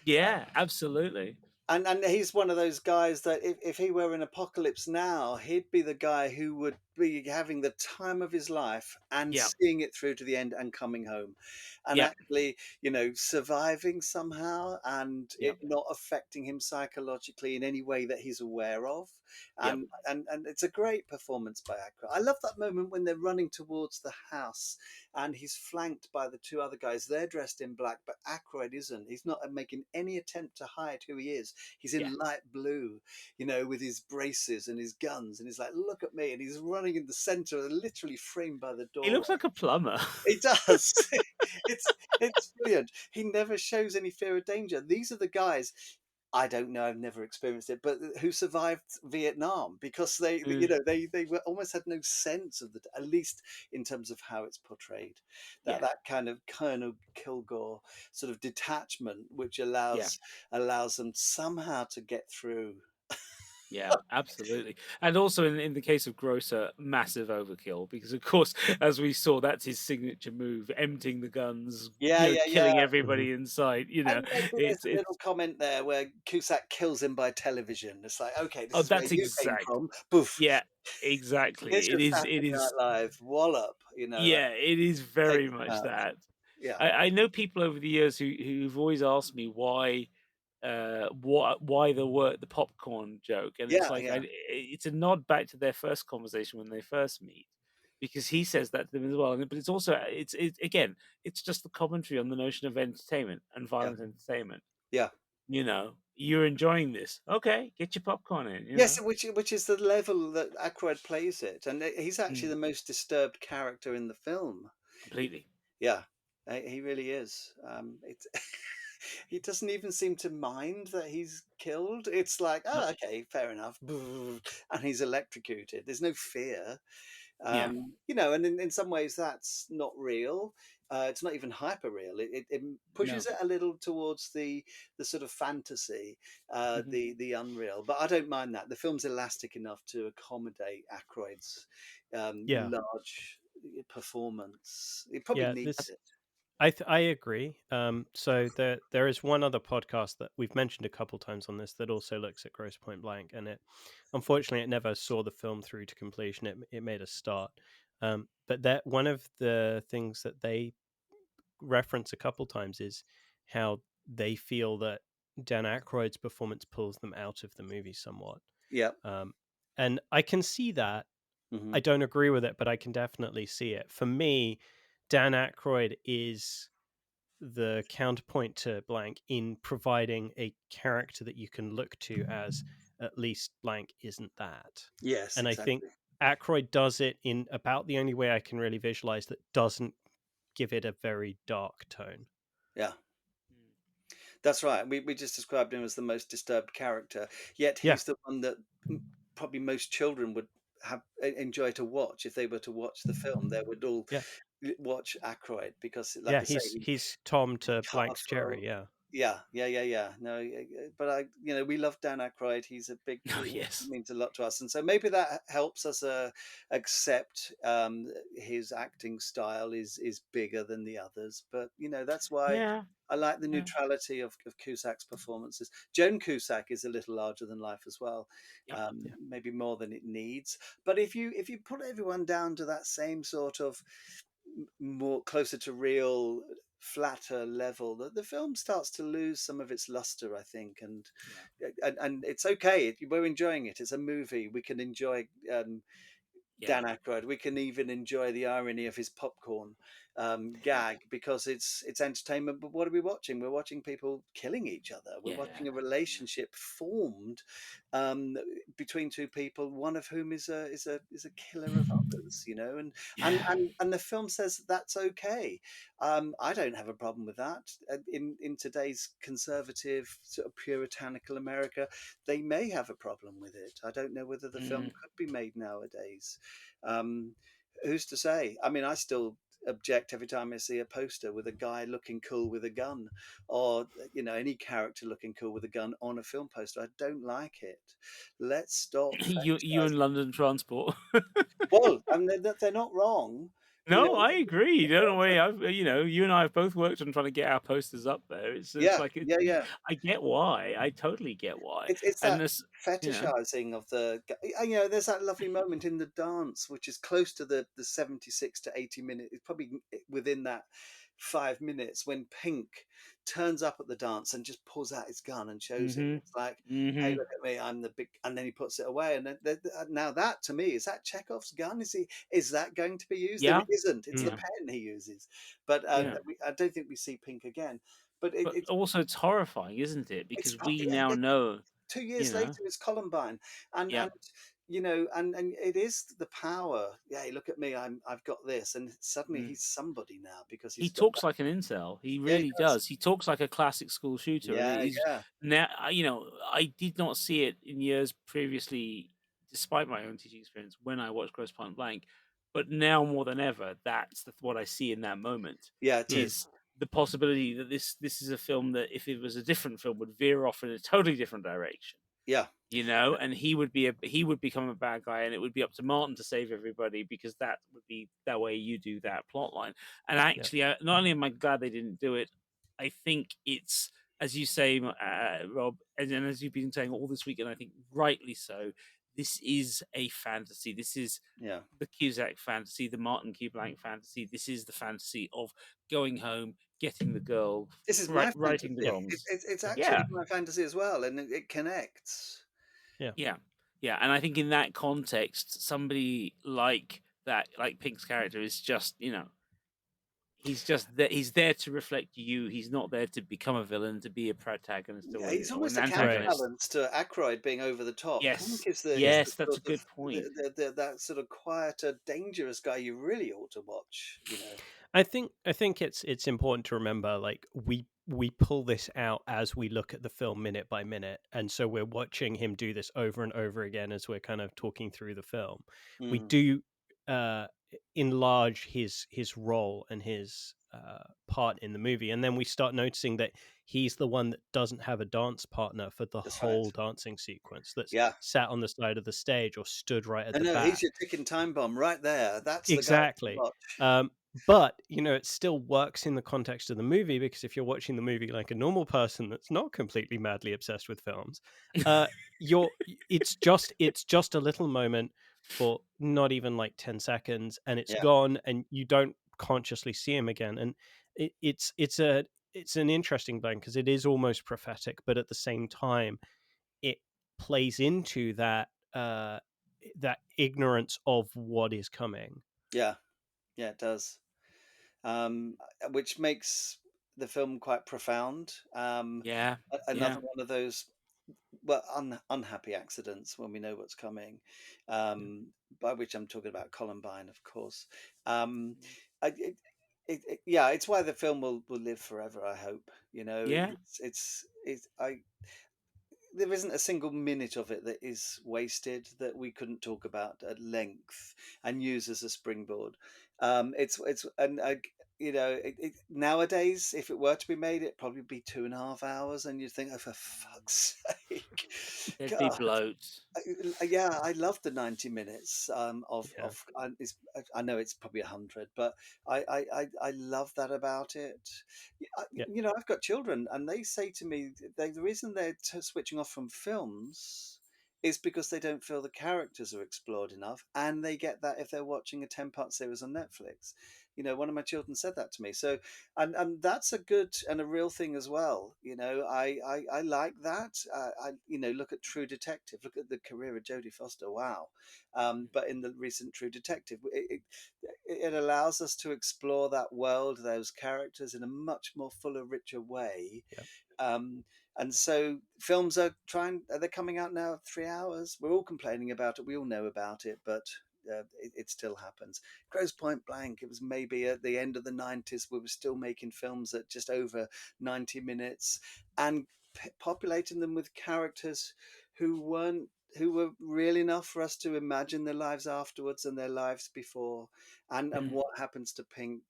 Speaker 1: Yeah, absolutely.
Speaker 3: And he's one of those guys that if he were in Apocalypse Now, he'd be the guy who would be having the time of his life and
Speaker 1: Yeah,
Speaker 3: seeing it through to the end and coming home and
Speaker 1: yeah,
Speaker 3: actually, surviving somehow, and
Speaker 1: yeah,
Speaker 3: it not affecting him psychologically in any way that he's aware of.
Speaker 1: yeah,
Speaker 3: And it's a great performance by Aykroyd. I love that moment when they're running towards the house and he's flanked by the two other guys. They're dressed in black, but Aykroyd isn't. He's not making any attempt to hide who he is. He's
Speaker 1: yeah.
Speaker 3: in light blue, with his braces and his guns, and he's like, "Look at me!" And he's running in the center, literally framed by the
Speaker 1: He
Speaker 3: doorway.
Speaker 1: looks like a plumber.
Speaker 3: He does. it's brilliant. He never shows any fear of danger. These are the guys. I don't know. I've never experienced it, but who survived Vietnam because
Speaker 1: Mm,
Speaker 3: they were almost had no sense of the, at least in terms of how it's portrayed, that
Speaker 1: yeah,
Speaker 3: kind of Colonel Kilgore sort of detachment, which
Speaker 1: yeah.
Speaker 3: allows them somehow to get through.
Speaker 1: Yeah, absolutely. And also in the case of Grosser, massive overkill, because of course, as we saw, that's his signature move, emptying the guns,
Speaker 3: Yeah, yeah, yeah.
Speaker 1: killing
Speaker 2: Mhm.
Speaker 1: everybody in sight.
Speaker 3: And maybe there's
Speaker 1: It's
Speaker 3: a little comment there where Cusack kills him by television. It's like, okay, this
Speaker 1: oh,
Speaker 3: is where
Speaker 1: that's
Speaker 3: you came
Speaker 1: exact.
Speaker 3: from. Boof.
Speaker 1: Yeah,
Speaker 3: Here's
Speaker 1: exactly.
Speaker 3: your
Speaker 1: It
Speaker 3: Saturday Night
Speaker 1: is.
Speaker 3: Live wallop.
Speaker 1: Yeah, it is very
Speaker 3: Takes him
Speaker 1: much
Speaker 3: out.
Speaker 1: that.
Speaker 3: Yeah,
Speaker 1: I know people over the years who've always asked me why the popcorn joke, and it's
Speaker 3: yeah,
Speaker 1: like
Speaker 3: yeah,
Speaker 1: it's a nod back to their first conversation when they first meet, because he says that to them as well. But it's also it's again, it's just the commentary on the notion of entertainment and
Speaker 3: yeah,
Speaker 1: violent entertainment.
Speaker 3: yeah.
Speaker 1: You're enjoying this, okay? Get your popcorn in.
Speaker 3: Yes, which is the level that Aykroyd plays it, and he's actually
Speaker 1: Mm,
Speaker 3: the most disturbed character in the film.
Speaker 1: completely.
Speaker 3: Yeah, he really is. It's he doesn't even seem to mind that he's killed. It's like,
Speaker 1: No,
Speaker 3: oh, okay, fair enough, and he's electrocuted. There's no fear.
Speaker 1: yeah,
Speaker 3: And in some ways that's not real. It's not even hyper real. It
Speaker 1: no.
Speaker 3: pushes it a little towards the sort of fantasy,
Speaker 1: Hmm.
Speaker 3: the unreal. But I don't mind that. The film's elastic enough to accommodate Aykroyd's
Speaker 2: Yeah,
Speaker 3: large performance. It probably
Speaker 2: yeah.
Speaker 3: needs
Speaker 2: This
Speaker 3: it.
Speaker 2: I agree. So there is one other podcast that we've mentioned a couple times on this that also looks at Grosse Pointe Blank, and unfortunately it never saw the film through to completion. It made a start, but that one of the things that they reference a couple times is how they feel that Dan Aykroyd's performance pulls them out of the movie somewhat.
Speaker 3: Yeah.
Speaker 2: Um, and I can see that.
Speaker 3: Hmm.
Speaker 2: I don't agree with it, but I can definitely see it. For me, Dan Aykroyd is the counterpoint to Blank in providing a character that you can look to as at least Blank isn't that.
Speaker 3: Yes,
Speaker 2: And I think
Speaker 3: exactly.
Speaker 2: Aykroyd does it in about the only way I can really visualize that doesn't give it a very dark tone.
Speaker 3: Yeah.
Speaker 1: Mm.
Speaker 3: That's right. We just described him as the most disturbed character, yet
Speaker 2: Yeah,
Speaker 3: he's the one that probably most children would enjoy to watch if they were to watch the film. They would all
Speaker 2: yeah,
Speaker 3: watch Aykroyd because, like
Speaker 2: yeah.
Speaker 3: I say,
Speaker 2: He's Tom
Speaker 3: he's
Speaker 2: to Blank's
Speaker 3: powerful.
Speaker 2: Jerry. Yeah.
Speaker 3: Yeah, yeah, yeah, yeah. No, but we love Dan Aykroyd. He's a big,
Speaker 1: Oh
Speaker 3: he
Speaker 1: yes.
Speaker 3: means a lot to us, and so maybe that helps us accept his acting style is bigger than the others. But that's why
Speaker 1: Yeah.
Speaker 3: I like the
Speaker 1: Yeah.
Speaker 3: neutrality of Cusack's performances. Joan Cusack is a little larger than life as well,
Speaker 1: Yep.
Speaker 2: Yeah.
Speaker 3: maybe more than it needs. But if you put everyone down to that same sort of more closer to real flatter level, the film starts to lose some of its luster, I think. And
Speaker 1: Yeah.
Speaker 3: and it's okay, we're enjoying it, it's a movie, we can enjoy
Speaker 1: Yeah.
Speaker 3: Dan Aykroyd. We can even enjoy the irony of his popcorn
Speaker 1: Yeah.
Speaker 3: gag because it's entertainment. But what are we watching? We're watching people killing each other. We're
Speaker 1: Yeah.
Speaker 3: watching a
Speaker 1: Yeah.
Speaker 3: relationship formed um, between two people, one of whom is a killer of others. And and
Speaker 1: Yeah.
Speaker 3: and and the film says that's okay. I don't have a problem with that. In today's conservative, sort of puritanical America, they may have a problem with it. I don't know whether the film
Speaker 1: Mm.
Speaker 3: could be made nowadays. Um, who's to say? I mean, I still object every time I see a poster with a guy looking cool with a gun, or any character looking cool with a gun on a film poster. I don't like it. Let's stop
Speaker 1: You and
Speaker 3: fetishizing.
Speaker 1: London Transport.
Speaker 3: Well, I mean, they're not wrong. You
Speaker 1: No,
Speaker 3: know,
Speaker 1: I agree. Don't worry. You and I have both worked on trying to get our posters up there. It's
Speaker 3: yeah,
Speaker 1: like
Speaker 3: yeah, yeah.
Speaker 1: I get why. I totally get why.
Speaker 3: It's
Speaker 1: And
Speaker 3: that
Speaker 1: this, you know,
Speaker 3: fetishizing of there's that lovely moment in the dance, which is close to the 76 to 80 minute. It's probably within that 5 minutes when Pink turns up at the dance and just pulls out his gun and shows him.
Speaker 1: mhm,
Speaker 3: It's like, hey,
Speaker 1: mhm,
Speaker 3: look at me, I'm the big, and then he puts it away. And then, now that to me is that Chekhov's gun. Is that going to be used? And
Speaker 1: yeah,
Speaker 3: it isn't. It's the
Speaker 2: Mm.
Speaker 1: yeah,
Speaker 3: pen he uses. But
Speaker 1: yeah.
Speaker 3: I don't think we see Pink again. But
Speaker 1: But also, it's horrifying, isn't it?
Speaker 3: it's
Speaker 1: Because we
Speaker 3: yeah,
Speaker 1: now
Speaker 3: yeah,
Speaker 1: know,
Speaker 3: two
Speaker 1: you
Speaker 3: years later
Speaker 1: know,
Speaker 3: it's Columbine, and
Speaker 1: yeah.
Speaker 3: and it is the power. Yeah, look at me, I've got this, and suddenly
Speaker 1: Mm.
Speaker 3: he's somebody now because
Speaker 1: He
Speaker 3: he's got
Speaker 1: talks
Speaker 3: that.
Speaker 1: like an incel. He
Speaker 3: Yeah, he
Speaker 1: really
Speaker 3: does.
Speaker 1: does. He talks like a classic school shooter, and it
Speaker 3: Yeah,
Speaker 1: is
Speaker 3: yeah,
Speaker 1: now. I did not see it in years previously, despite my own teaching experience when I watched Grosse Pointe Blank. But now more than ever, that's what I see in that moment
Speaker 3: yeah. It is.
Speaker 1: is the possibility that this is a film that, if it was a different film, would veer off in a totally different direction.
Speaker 3: Yeah,
Speaker 1: And he would become a bad guy, and it would be up to Martin to save everybody, because that would be that way you do that plot line. And
Speaker 2: Yeah.
Speaker 1: actually, not only am I glad they didn't do it, I think it's, as you say, Rob, and as you've been saying all this week, and I think rightly so, this is a fantasy. This is
Speaker 3: yeah.
Speaker 1: the Cusack fantasy, the Martin Q. Blank fantasy. This is the fantasy of going home, getting the girl,
Speaker 3: This is my
Speaker 1: righting the
Speaker 3: fantasy.
Speaker 1: wrongs.
Speaker 3: It's actually
Speaker 1: Yeah.
Speaker 3: my fantasy as well, and it connects.
Speaker 2: Yeah.
Speaker 1: Yeah, yeah, and I think in that context, somebody like that, like Pink's character, is just he's just there. He's there to reflect you. He's not there to become a villain, to be a protagonist
Speaker 3: Yeah,
Speaker 1: or
Speaker 3: he's
Speaker 1: or
Speaker 3: almost
Speaker 1: an
Speaker 3: a
Speaker 2: Right.
Speaker 1: antagonist.
Speaker 3: counterbalance to Aykroyd being over the top. Pink
Speaker 1: Yes,
Speaker 3: is the
Speaker 1: yes, that's
Speaker 3: sort
Speaker 1: a
Speaker 3: of
Speaker 1: good point.
Speaker 3: that sort of quieter, dangerous guy you really ought to watch.
Speaker 2: I think it's important to remember, like, we pull this out as we look at the film minute by minute, and so we're watching him do this over and over again as we're kind of talking through the film. We
Speaker 3: Mm,
Speaker 2: do enlarge his role and his part in the movie, and then we start noticing that he's the one that doesn't have a dance partner for the
Speaker 3: that's right.
Speaker 2: whole dancing sequence, that's
Speaker 3: Yeah.
Speaker 2: sat on the side of the stage or stood right at
Speaker 3: No,
Speaker 2: the
Speaker 3: no, he's
Speaker 2: back.
Speaker 3: your ticking time bomb right there. That's the guy to
Speaker 2: Exactly.
Speaker 3: watch.
Speaker 2: But it still works in the context of the movie, because if you're watching the movie like a normal person that's not completely madly obsessed with films, uh, it's just a little moment for not even like 10 seconds, and it's
Speaker 3: Yeah,
Speaker 2: gone, and you don't consciously see him again. And it's an interesting blend, because it is almost prophetic, but at the same time, it plays into that ignorance of what is coming.
Speaker 3: yeah, yeah, it does. Which makes the film quite profound.
Speaker 1: Yeah, yeah,
Speaker 3: Another one of those, well, unhappy accidents when we know what's coming, um, by which I'm talking about Columbine, of course. Um, yeah, it's why the film will live forever. I hope.
Speaker 1: yeah.
Speaker 3: It's I there isn't a single minute of it that is wasted that we couldn't talk about at length and use as a springboard. It's and I, nowadays, if it were to be made, it'd probably be 2.5 hours, and you'd think, oh, for fuck's sake,
Speaker 1: There'd be
Speaker 3: God.
Speaker 1: bloat.
Speaker 3: Yeah, I love the 90 minutes
Speaker 2: Yeah,
Speaker 3: I know it's probably 100, but I love that about it.
Speaker 2: yeah,
Speaker 3: I've got children, and they say to me, the reason they're switching off from films is because they don't feel the characters are explored enough, and they get that if they're watching a 10-part series on Netflix. One of my children said that to me. So, and that's a good and a real thing as well. I like that. Look at True Detective. Look at the career of Jodie Foster. Wow. But in the recent True Detective, it allows us to explore that world, those characters, in a much more fuller, richer way.
Speaker 2: yeah.
Speaker 3: um, and so films they're coming out now 3 hours. We're all complaining about it, we all know about it, but it still happens. Grosse Pointe Blank, it was maybe at the end of the 90s, we were still making films at just over 90 minutes, and populating them with characters who were real enough for us to imagine their lives afterwards and their lives before, and
Speaker 1: Mm.
Speaker 3: what happens to Pink.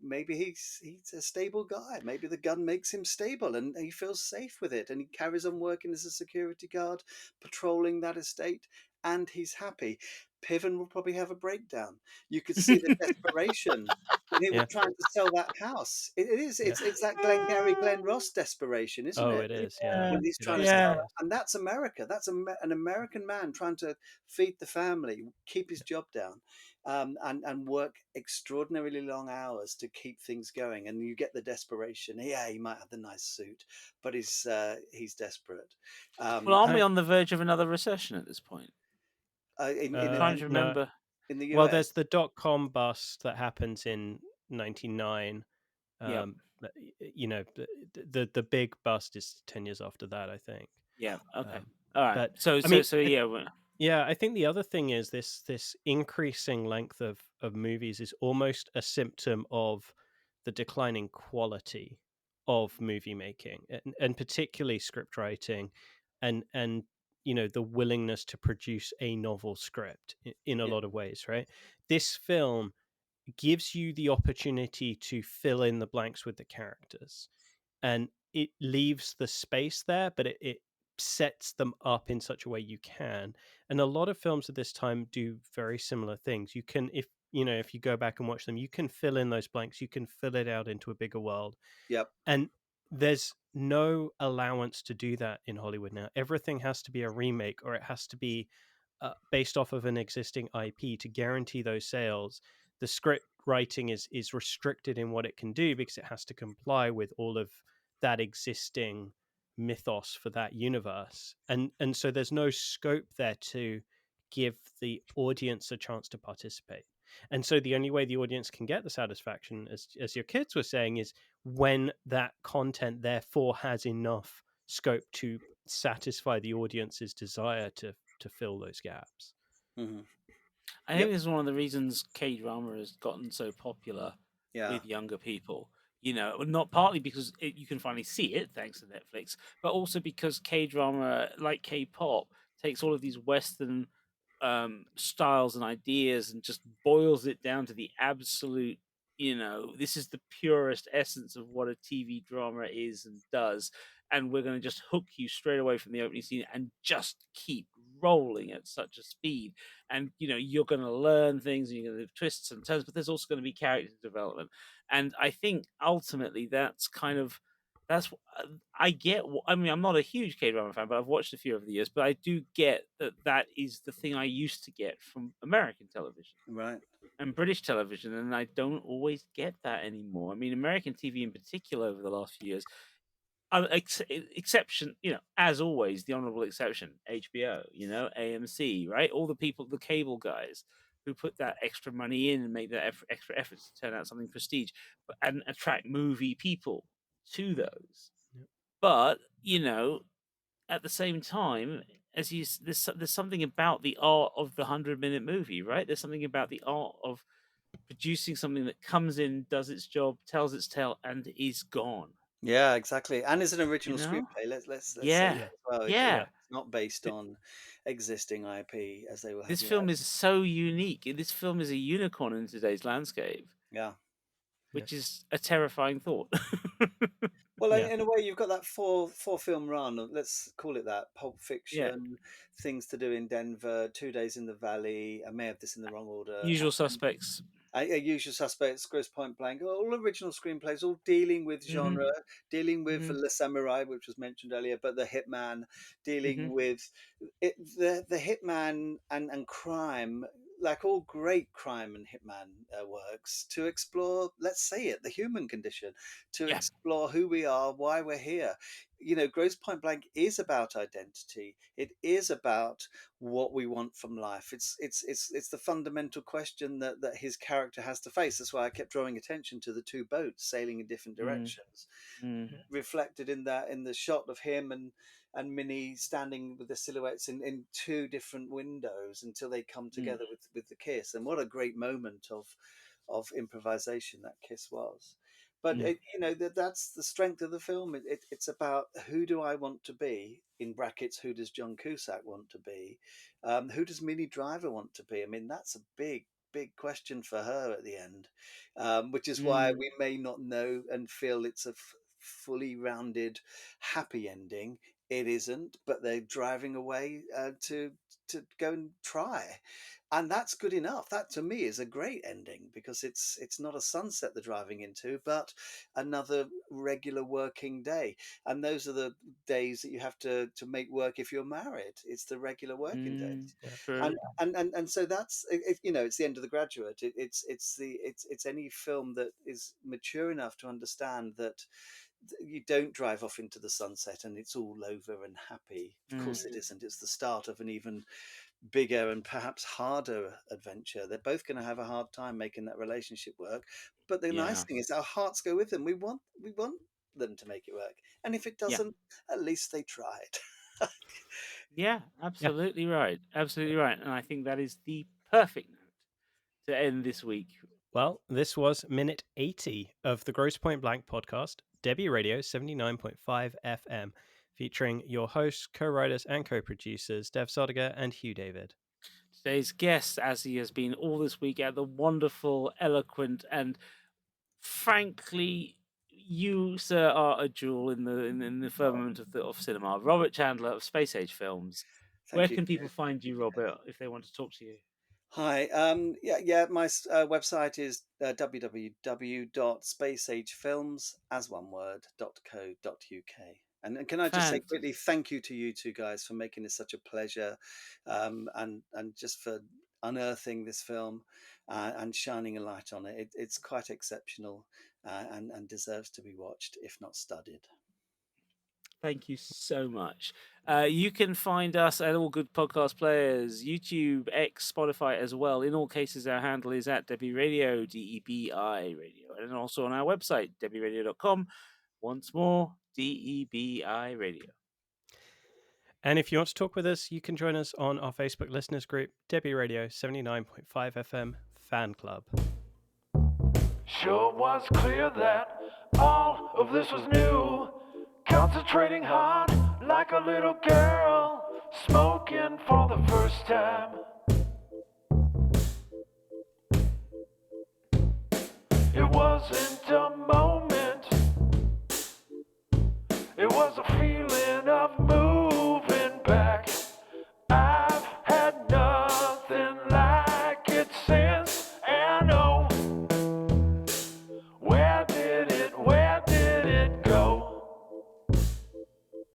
Speaker 3: Maybe he's a stable guy. Maybe the gun makes him stable, and he feels safe with it, and he carries on working as a security guard, patrolling that estate, and he's happy. Piven will probably have a breakdown. You could see the desperation when he was
Speaker 2: Yeah,
Speaker 3: trying to sell that house. It is.
Speaker 2: yeah.
Speaker 3: It's that Glengarry Glen Ross desperation, isn't
Speaker 2: Oh,
Speaker 3: it?
Speaker 2: it is. Yeah,
Speaker 1: Yeah,
Speaker 3: When he's
Speaker 2: it
Speaker 3: trying to sell
Speaker 2: absolutely
Speaker 1: yeah.
Speaker 3: it,
Speaker 2: is.
Speaker 3: and that's America. That's an American man trying to feed the family, keep his job down, and work extraordinarily long hours to keep things going. And you get the desperation. Yeah, he might have the nice suit, but he's desperate.
Speaker 1: Well, aren't we
Speaker 2: I
Speaker 1: on the verge of another recession at this point? I'm trying to
Speaker 2: No.
Speaker 1: remember.
Speaker 3: In the
Speaker 2: Well,
Speaker 3: US.
Speaker 2: there's the .com bust that happens in '99.
Speaker 1: Yeah,
Speaker 2: But, the big bust is 10 years after that, I think.
Speaker 1: yeah. Okay.
Speaker 2: Um,
Speaker 1: All right.
Speaker 2: but
Speaker 1: So,
Speaker 2: I
Speaker 1: so,
Speaker 2: mean,
Speaker 1: so, yeah. Well,
Speaker 2: yeah, I think the other thing is this increasing length of movies is almost a symptom of the declining quality of movie making, and particularly script writing, and the willingness to produce a novel script in a
Speaker 3: Yeah.
Speaker 2: lot of ways, right? This film gives you the opportunity to fill in the blanks with the characters, and it leaves the space there, but it sets them up in such a way you can. And a lot of films at this time do very similar things. You can, if you go back and watch them, you can fill in those blanks, you can fill it out into a bigger world.
Speaker 3: Yep.
Speaker 2: And there's no allowance to do that in Hollywood now. Everything has to be a remake, or it has to be based off of an existing IP to guarantee those sales. The script writing is restricted in what it can do, because it has to comply with all of that existing mythos for that universe. And so there's no scope there to give the audience a chance to participate. And so the only way the audience can get the satisfaction, as your kids were saying, is when that content therefore has enough scope to satisfy the audience's desire to fill those gaps.
Speaker 3: Hmm.
Speaker 1: I think
Speaker 3: Yep.
Speaker 1: this is one of the reasons K drama has gotten so popular
Speaker 3: Yeah.
Speaker 1: with younger people. Not partly because you can finally see it thanks to Netflix, but also because K drama, like K pop, takes all of these Western styles and ideas and just boils it down to the absolute. This is the purest essence of what a TV drama is and does, and we're going to just hook you straight away from the opening scene and just keep rolling at such a speed, and you're going to learn things, and you're going to have twists and turns, but there's also going to be character development. And I think ultimately I get. I mean, I'm not a huge K-drama fan, but I've watched a few over the years. But I do get that is the thing I used to get from American television
Speaker 3: Right.
Speaker 1: and British television, and I don't always get that anymore. I mean, American TV in particular over the last few years, exception, as always, the honorable exception, HBO, AMC, right? All the people, the cable guys who put that extra money in and make that extra effort to turn out something prestige and attract movie people to those.
Speaker 2: Yep.
Speaker 1: But, at the same time, there's something about the art of the 100-minute movie, right? There's something about the art of producing something that comes in, does its job, tells its tale, and is gone.
Speaker 3: Yeah, exactly. And it's an original
Speaker 1: You know?
Speaker 3: screenplay. Let's say
Speaker 1: Yeah,
Speaker 3: that as well.
Speaker 1: yeah.
Speaker 3: It's not based
Speaker 1: Th-
Speaker 3: on existing IP as they will have.
Speaker 1: This film is so unique. This film is a unicorn in today's landscape,
Speaker 3: Yeah.
Speaker 1: which is a terrifying thought.
Speaker 3: Well,
Speaker 2: Yeah.
Speaker 3: in a way, you've got that four film run. Let's call it that. Pulp
Speaker 1: Yeah.
Speaker 3: Fiction, Things to Do in Denver, 2 Days in the Valley. I may have this in the wrong order.
Speaker 1: Usual Suspects.
Speaker 3: Usual Suspects, Grosse Pointe Blank, all original screenplays, all dealing with genre,
Speaker 1: Mm-hmm.
Speaker 3: dealing with
Speaker 1: Mm-hmm.
Speaker 3: Le Samurai, which was mentioned earlier, but the hitman, dealing
Speaker 1: Mm-hmm.
Speaker 3: with the hitman and crime, like all great crime and hitman works, to explore, let's say it, the human condition, to
Speaker 1: Yeah.
Speaker 3: explore who we are, why we're here. Grosse Pointe Blank is about identity. It is about what we want from life. It's the fundamental question that his character has to face. That's why I kept drawing attention to the two boats sailing in different directions, reflected in the shot of him and Minnie standing with the silhouettes in two different windows until they come together with the kiss. And what a great moment of improvisation that kiss was. But that's the strength of the film. It's about, who do I want to be, in brackets, who does John Cusack want to be, who does Minnie Driver want to be? I mean, that's a big question for her at the end, which is why we may not know and feel it's a fully rounded happy ending. It isn't, but they're driving away to go and try, and that's good enough. That to me is a great ending, because it's not a sunset they're driving into, but another regular working day. And those are the days that you have to make work if you're married. It's the regular working days.
Speaker 1: True.
Speaker 3: And so that's it's the end of The Graduate. It's any film that is mature enough to understand that you don't drive off into the sunset and it's all over and happy. Of course it isn't. It's the start of an even bigger and perhaps harder adventure. They're both going to have a hard time making that relationship work, but the nice thing is our hearts go with them. We want them to make it work, and if it doesn't, at least they tried.
Speaker 1: Yeah, absolutely right. Absolutely right. And I think that is the perfect note to end this week.
Speaker 2: Well, this was minute 80 of the Grosse Pointe Blank podcast, Debi Radio 79.5 FM, featuring your hosts, co-writers and co-producers, Dev Sodiger and Hugh David.
Speaker 1: Today's guest, as he has been all this week, the wonderful, eloquent, and frankly, you, sir, are a jewel in the firmament of cinema. Robert Chandler of Space Age Films. Where can people find you, Robert, if they want to talk to you?
Speaker 3: Hi. My website is www.spaceagefilms.co.uk. And can I just say quickly, thank you to you two guys for making this such a pleasure, and just for unearthing this film and shining a light on it. It's quite exceptional and deserves to be watched, if not studied.
Speaker 1: Thank you so much. You can find us at all good podcast players, YouTube, X, Spotify as well. In all cases, our handle is at Debi Radio, DEBI Radio, and also on our website, debiradio.com. Once more, DEBI Radio.
Speaker 2: And if you want to talk with us, you can join us on our Facebook listeners group, Debi Radio 79.5 FM Fan Club.
Speaker 4: Sure was clear that all of this was new. Concentrating hard like a little girl, smoking for the first time. It wasn't a moment, it was a feeling.